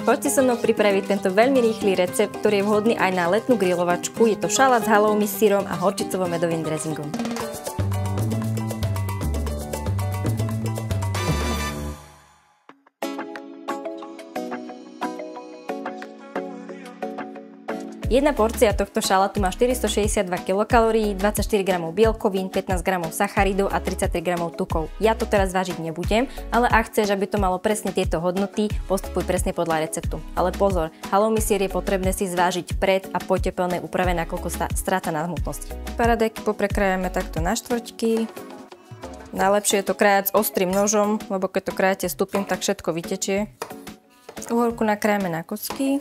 Poďte so mnou pripraviť tento veľmi rýchly recept, ktorý je vhodný aj na letnú grilovačku. Je to šalát s halloumi syrom a horčicovo-medovým dressingom. Jedna porcia tohto šalátu má 462 kilokalórií, 24 g bielkovín, 15 g sacharidov a 33 g tukov. Ja to teraz vážiť nebudem, ale ak chceš, aby to malo presne tieto hodnoty, postupuj presne podľa receptu. Ale pozor, halloumi syr je potrebné si zvážiť pred a po tepelnej úprave, nakoľko stráca na hmotnosti. Paradajky poprekrájame takto na štvrťky. Najlepšie je to krájať s ostrým nožom, lebo keď to krájate stupňom, tak všetko vytečie. Uhorku nakrájame na kocky.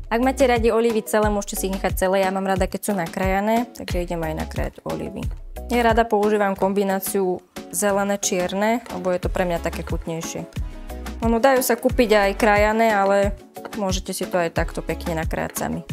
Ak máte radi olívy celé, môžete si ich nechať celé. Ja mám rada, keď sú nakrájané, takže idem aj nakrájať olívy. Ja rada používam kombináciu zelené-čierne, lebo je to pre mňa také chutnejšie. Ono dajú sa kúpiť aj krájané, ale môžete si to aj takto pekne nakrájať sami.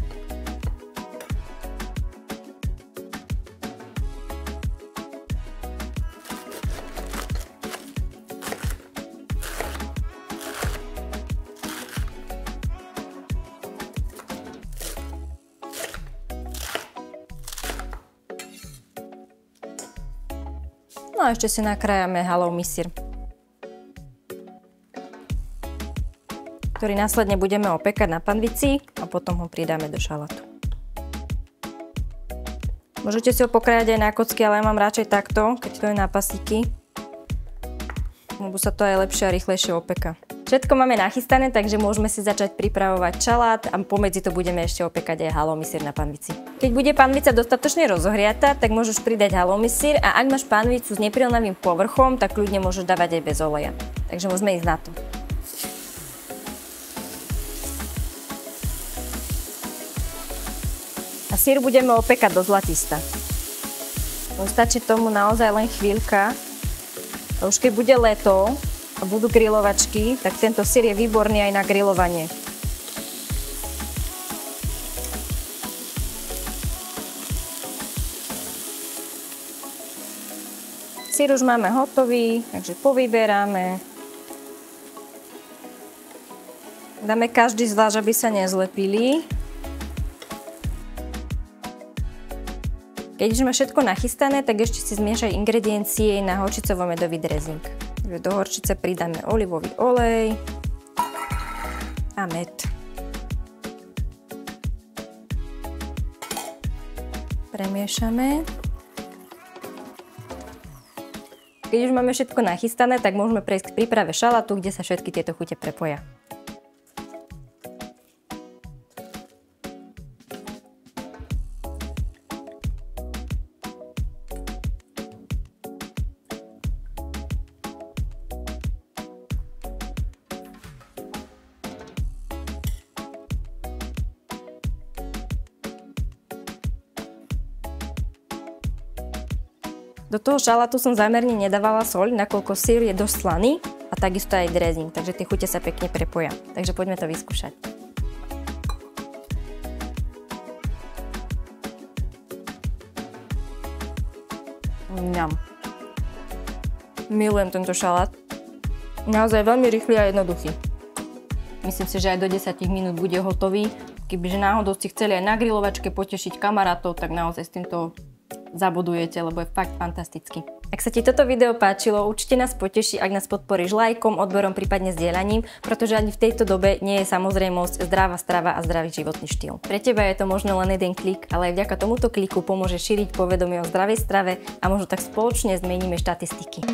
No a ešte si nakrájame halloumi syr, ktorý následne budeme opekať na panvici a potom ho pridáme do šalátu. Môžete si ho pokrájať aj na kocky, ale ja mám radšej takto, keď to je na pasíky, lebo sa to aj lepšie a rýchlejšie opeka. Všetko máme nachystané, takže môžeme si začať pripravovať šalát a pomedzi to budeme ešte opekať aj halloumi syr na panvici. Keď bude panvica dostatočne rozohriatá, tak môžeš pridať halloumi syr a ak máš panvicu s neprilnavým povrchom, tak kľudne môžeš dávať aj bez oleja. Takže môžeme ísť na to. A syr budeme opekať do zlatista. Stačí tomu naozaj len chvíľka. A už keď bude leto a budú grilovačky, tak tento syr je výborný aj na grilovanie. Syr už máme hotový, takže povyberáme. Dáme každý zvlášť, aby sa nezlepili. Keď už má všetko nachystané, tak ešte si zmiešaj ingrediencie na horčicovo-medový dressing. Do horčice pridáme olivový olej a med. Premiešame. Keď už máme všetko nachystané, tak môžeme prejsť k príprave šalátu, kde sa všetky tieto chute prepoja. Do toho šalátu som zámerne nedávala soľ, nakoľko syr je dosť slaný a takisto aj dressing, takže tie chute sa pekne prepoja. Takže poďme to vyskúšať. Mňam. Milujem tento šalát. Naozaj veľmi rýchly a jednoduchý. Myslím si, že aj do 10 minút bude hotový. Kebyže náhodou ste chceli aj na grilovačke potešiť kamarátov, tak naozaj s týmto zabudujete, lebo je fakt fantastický. Ak sa ti toto video páčilo, určite nás poteší, ak nás podporíš lajkom, odberom, prípadne zdieľaním, pretože ani v tejto dobe nie je samozrejmosť zdravá strava a zdravý životný štýl. Pre teba je to možno len jeden klik, ale aj vďaka tomuto kliku pomôže šíriť povedomie o zdravej strave a možno tak spoločne zmeníme štatistiky.